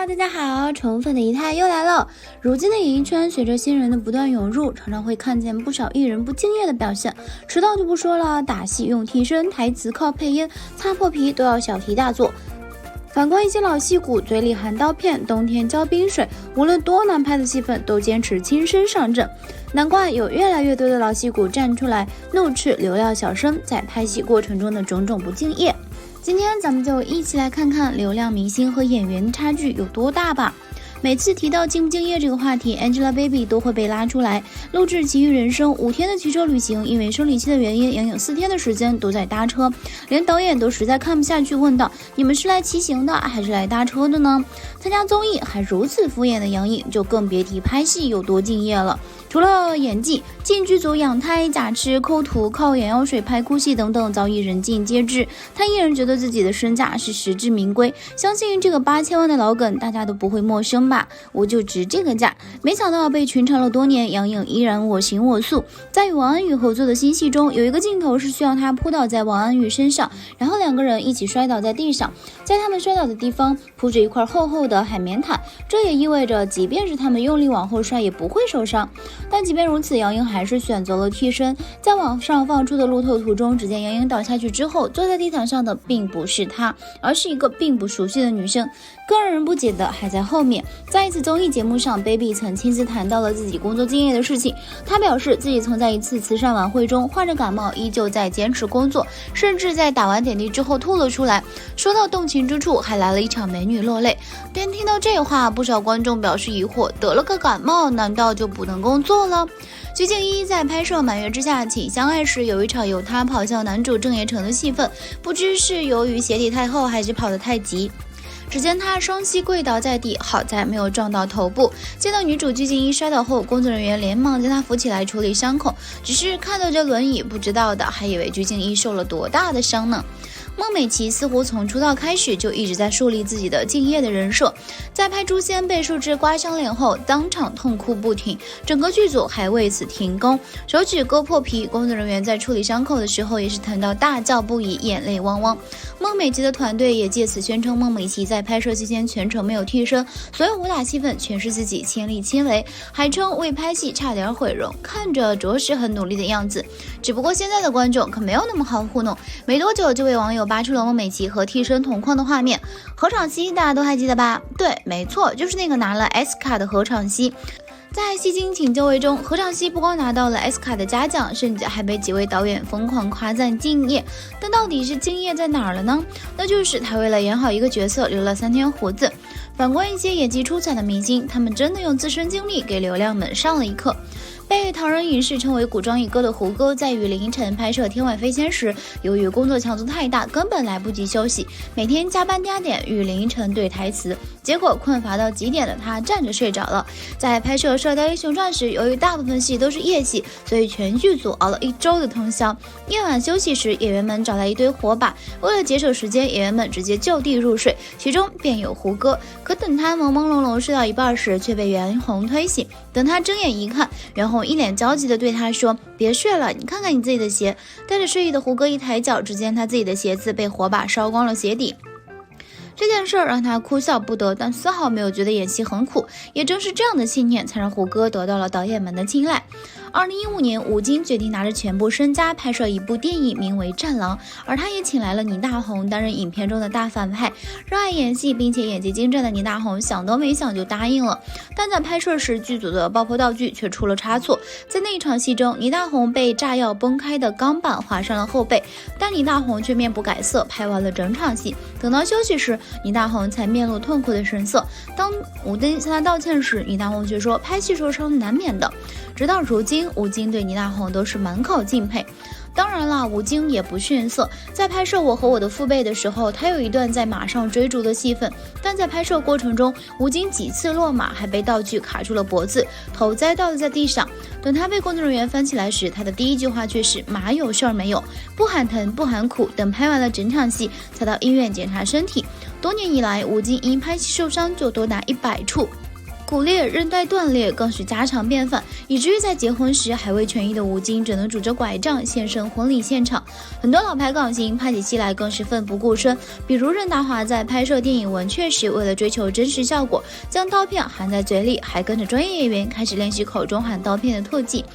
大家好，宠粉的仪态又来了。如今的演艺圈随着新人的不断涌入，常常会看见不少艺人不敬业的表现。迟到就不说了，打戏用替身，台词靠配音，擦破皮都要小题大做。反观一些老戏骨，嘴里含刀片，冬天浇冰水，无论多难拍的戏份都坚持亲身上阵。难怪有越来越多的老戏骨站出来怒斥流量小生在拍戏过程中的种种不敬业。今天咱们就一起来看看流量明星和演员差距有多大吧。每次提到敬不敬业这个话题， Angelababy 都会被拉出来。录制《奇遇人生》5天的骑车旅行，因为生理期的原因，杨颖4天的时间都在搭车，连导演都实在看不下去，问道：你们是来骑行的还是来搭车的呢？参加综艺还如此敷衍的杨颖，就更别提拍戏有多敬业了。除了演技，进剧组养胎、假吃、抠图、靠眼药水拍哭戏等等，早已人尽皆知。他依然觉得自己的身价是实至名归，相信这个8000万的老梗大家都不会陌生吧？我就值这个价。没想到被群嘲了多年，杨颖依然我行我素。在与王安宇合作的新戏中，有一个镜头是需要他扑倒在王安宇身上，然后两个人一起摔倒在地上，在他们摔倒的地方铺着一块厚厚的海绵毯，这也意味着即便是他们用力往后摔也不会受伤。但即便如此，杨颖还是选择了替身。在网上放出的路透图中，只见杨颖倒下去之后，坐在地毯上的并不是她，而是一个并不熟悉的女生。更让人不解的还在后面。在一次综艺节目上， Baby 曾亲自谈到了自己工作敬业的事情。她表示自己曾在一次慈善晚会中患着感冒，依旧在坚持工作，甚至在打完点滴之后吐了出来。说到动情之处，还来了一场美女落泪。但听到这话，不少观众表示疑惑，得了个感冒难道就不能工作了？鞠婧祎在拍摄《满月之下请相爱》时，有一场由她跑向男主郑业成的戏份，不知是由于鞋底太厚还是跑得太急，只见他双膝跪倒在地，好在没有撞到头部。见到女主鞠婧祎摔倒后，工作人员连忙将她扶起来处理伤口，只是看到这轮椅，不知道的还以为鞠婧祎受了多大的伤呢。孟美岐似乎从出道开始就一直在树立自己的敬业的人设，在拍《诛仙》被树枝刮伤脸后，当场痛哭不停，整个剧组还为此停工，手指割破皮，工作人员在处理伤口的时候也是疼到大叫不已，眼泪汪汪。孟美岐的团队也借此宣称孟美岐在拍摄期间全程没有替身，所有武打戏份全是自己亲力亲为，还称为拍戏差点毁容，看着着实很努力的样子。只不过现在的观众可没有那么好糊弄，没多久就被网友扒出了孟美岐和替身同框的画面。何昶希大家都还记得吧？对，没错，就是那个拿了 S 卡的何昶希。在《戏精请就位》中，何昶希不光拿到了 S 卡的嘉奖，甚至还被几位导演疯狂夸赞敬业。但到底是敬业在哪儿了呢？那就是他为了演好一个角色留了3天胡子。反观一些演技出彩的明星，他们真的用自身经历给流量们上了一课。被唐人影视称为古装一哥的胡歌，在与林依晨拍摄《天外飞仙》时，由于工作强度太大，根本来不及休息，每天加班加点与林依晨对台词，结果困乏到极点的他站着睡着了。在拍摄《射雕英雄传》时，由于大部分戏都是夜戏，所以全剧组熬了1周的通宵。夜晚休息时，演员们找来一堆火把，为了节省时间，演员们直接就地入睡，其中便有胡歌。可等他朦朦胧胧睡到一半时，却被袁弘推醒。等他睁眼一看，袁弘一脸焦急地对他说：别睡了，你看看你自己的鞋。带着睡意的胡歌一抬脚，只见他自己的鞋子被火把烧光了鞋底。这件事让他哭笑不得，但丝毫没有觉得演戏很苦。也正是这样的信念，才让胡歌得到了导演们的青睐。2015年，吴京决定拿着全部身家拍摄一部电影，名为《战狼》，而他也请来了倪大红担任影片中的大反派。热爱演戏并且演技精湛的倪大红想都没想就答应了。但在拍摄时，剧组的爆破道具却出了差错。在那一场戏中，倪大红被炸药崩开的钢板划伤了后背，但倪大红却面不改色，拍完了整场戏。等到休息时，倪大红才面露痛苦的神色。当吴京向他道歉时，倪大红却说拍戏受伤难免的。直到如今，吴京对倪大红都是满口敬佩。当然了，吴京也不逊色，在拍摄《我和我的父辈》的时候，他有一段在马上追逐的戏份，但在拍摄过程中，吴京几次落马，还被道具卡住了脖子，头栽倒在地上。等他被工作人员翻起来时，他的第一句话却是马有事儿没有，不喊疼不喊苦。等拍完了整场戏，才到医院检查身体。多年以来，吴京因拍戏受伤就多达100处。骨裂、韧带断裂更是家常便饭，以至于在结婚时还未痊愈的吴京只能拄着拐杖现身婚礼现场。很多老牌港星拍起戏来更是奋不顾身，比如任达华在拍摄电影《文雀》时，为了追求真实效果，将刀片含在嘴里，还跟着专业演员开始练习口中含刀片的特技，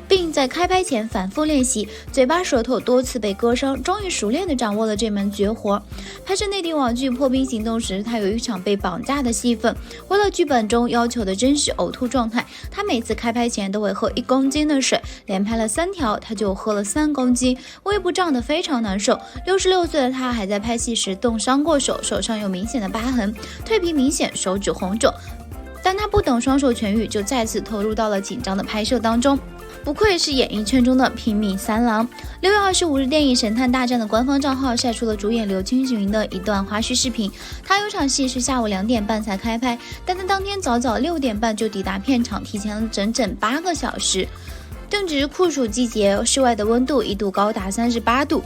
并在开拍前反复练习，嘴巴舌头多次被割伤，终于熟练地掌握了这门绝活。拍摄内地网剧《破冰行动》时，他有一场被绑架的戏份，为了剧本中要求的真实呕吐状态，他每次开拍前都会喝1公斤的水，连拍了3条，他就喝了3公斤，胃部胀得非常难受。66岁的他还在拍戏时冻伤过手，手上有明显的疤痕，蜕皮明显，手指红肿，但他不等双手痊愈，就再次投入到了紧张的拍摄当中。不愧是演艺圈中的拼命三郎。6月25日，电影《神探大战》的官方账号晒出了主演刘青云的一段花絮视频。他有场戏是下午2点半才开拍，但他当天早6点半就抵达片场，提前了整整8个小时。正值酷暑季节，室外的温度一度高达38度。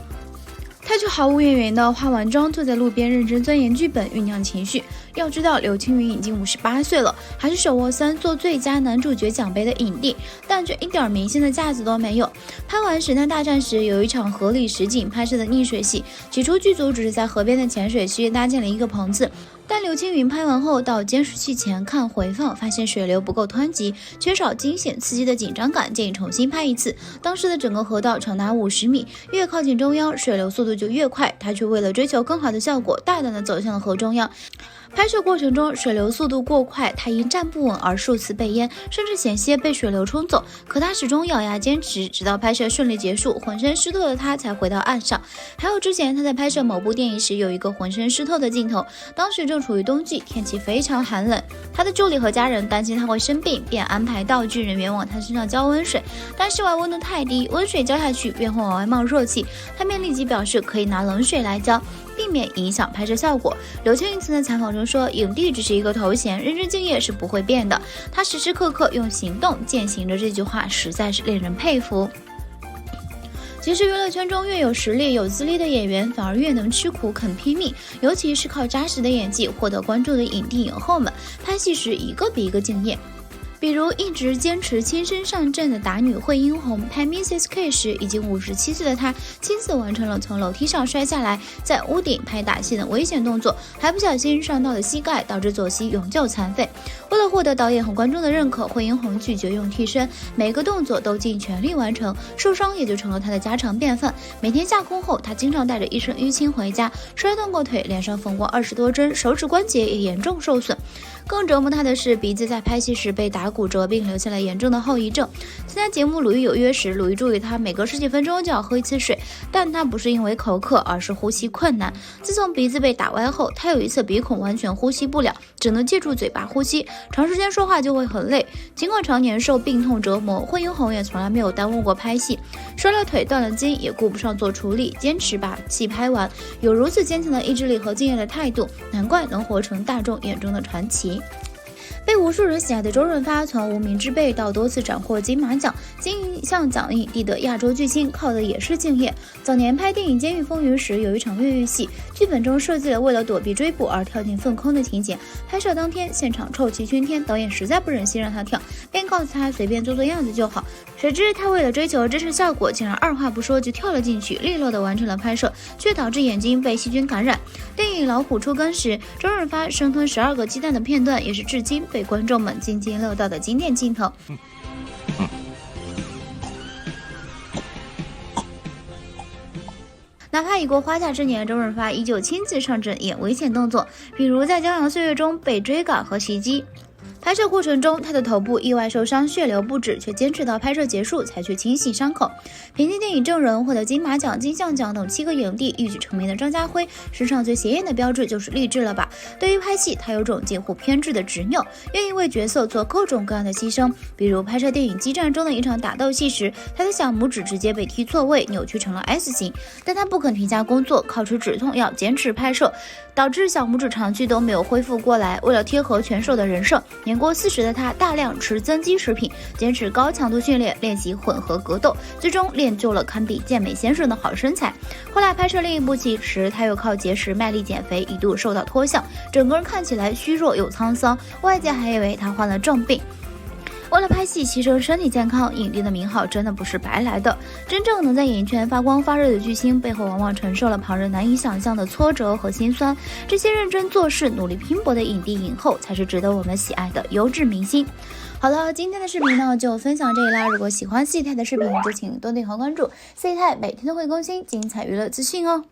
他就毫无怨言的化完妆，坐在路边认真钻研剧本，酝酿情绪。要知道，刘青云已经58岁了，还是手握3座最佳男主角奖杯的影帝，但却一点明星的架子都没有。拍完《神探大战》时，有一场河里实景拍摄的溺水戏，起初剧组只是在河边的浅水区搭建了一个棚子，但刘青云拍完后到监视器前看回放，发现水流不够湍急，缺少惊险刺激的紧张感，建议重新拍一次。当时的整个河道长达50米，越靠近中央，水流速度就越快，他却为了追求更好的效果，大胆地走向了河中央。拍摄过程中，水流速度过快，他因站不稳而数次被淹，甚至险些被水流冲走。可他始终咬牙坚持，直到拍摄顺利结束，浑身湿透的他才回到岸上。还有之前他在拍摄某部电影时，有一个浑身湿透的镜头，当时正处于冬季，天气非常寒冷。他的助理和家人担心他会生病，便安排道具人员往他身上浇温水，但室外温度太低，温水浇下去便会往外冒热气，他便立即表示可以拿冷水来浇，避免影响拍摄效果。刘青云曾在采访中说，影帝只是一个头衔，认真敬业是不会变的，他时时刻刻用行动践行着这句话，实在是令人佩服。其实娱乐圈中越有实力有资历的演员，反而越能吃苦肯拼命，尤其是靠扎实的演技获得关注的影帝影后们，拍戏时一个比一个敬业。比如一直坚持亲身上阵的打女惠英红，拍 Mrs. K 时，已经57岁的她亲自完成了从楼梯上摔下来，在屋顶拍打戏的危险动作，还不小心伤到了膝盖，导致左膝永久残废。为了获得导演和观众的认可，惠英红拒绝用替身，每个动作都尽全力完成，受伤也就成了她的家常便饭。每天下空后，她经常带着一身淤青回家，摔断过腿，脸上缝过20多针，手指关节也严重受损。更折磨她的是，鼻子在拍戏时被打骨折，并留下了严重的后遗症。参加节目《鲁豫有约》时，鲁豫注意他每隔10几分钟就要喝一次水，但他不是因为口渴，而是呼吸困难。自从鼻子被打歪后，他有一侧鼻孔完全呼吸不了，只能借助嘴巴呼吸，长时间说话就会很累。尽管常年受病痛折磨，惠英红也从来没有耽误过拍戏，摔了腿断了筋也顾不上做处理，坚持把戏拍完。有如此坚强的意志力和敬业的态度，难怪能活成大众眼中的传奇。被无数人喜爱的周润发，从无名之辈到多次斩获金马奖、金像奖影帝的亚洲巨星，靠的也是敬业。早年拍电影《监狱风云》时，有一场越狱戏，剧本中设计了为了躲避追捕而跳进粪坑的情节。拍摄当天，现场臭气熏天，导演实在不忍心让他跳，便告诉他随便做做样子就好。谁知他为了追求真实效果，竟然二话不说就跳了进去，利落地完成了拍摄，却导致眼睛被细菌感染。电影《老虎出更》时，周润发生吞12个鸡蛋的片段，也是至今被观众们津津乐道的经典镜头。哪怕已过花甲之年，周润发依旧亲自上阵演危险动作，比如在《骄阳岁月》中被追赶和袭击。拍摄过程中，他的头部意外受伤，血流不止，却坚持到拍摄结束才去清洗伤口。凭借电影《证人》获得金马奖、金像奖等7个影帝，一举成名的张家辉，身上最显眼的标志就是励志了吧。对于拍戏，他有种近乎偏执的执拗，愿意为角色做各种各样的牺牲。比如拍摄电影《激战》中的一场打斗戏时，他的小拇指直接被踢错位，扭曲成了 S 型，但他不肯停下工作，靠吃止痛药坚持拍摄，导致小拇指长期都没有恢复过来。为了贴合拳手的人设，年过40的他大量吃增肌食品，坚持高强度训练，练习混合格斗，最终练就了堪比健美先生的好身材。后来拍摄另一部戏时，他又靠节食卖力减肥，一度受到脱相，整个人看起来虚弱又沧桑，外界还以为他患了重病。为了拍戏牺牲身体健康，影帝的名号真的不是白来的。真正能在演艺圈发光发热的巨星，背后往往承受了旁人难以想象的挫折和辛酸。这些认真做事、努力拼搏的影帝影后，才是值得我们喜爱的优质明星。好了，今天的视频呢就分享这里啦。如果喜欢C态的视频，就请多点和关注，C态每天都会更新精彩娱乐资讯哦。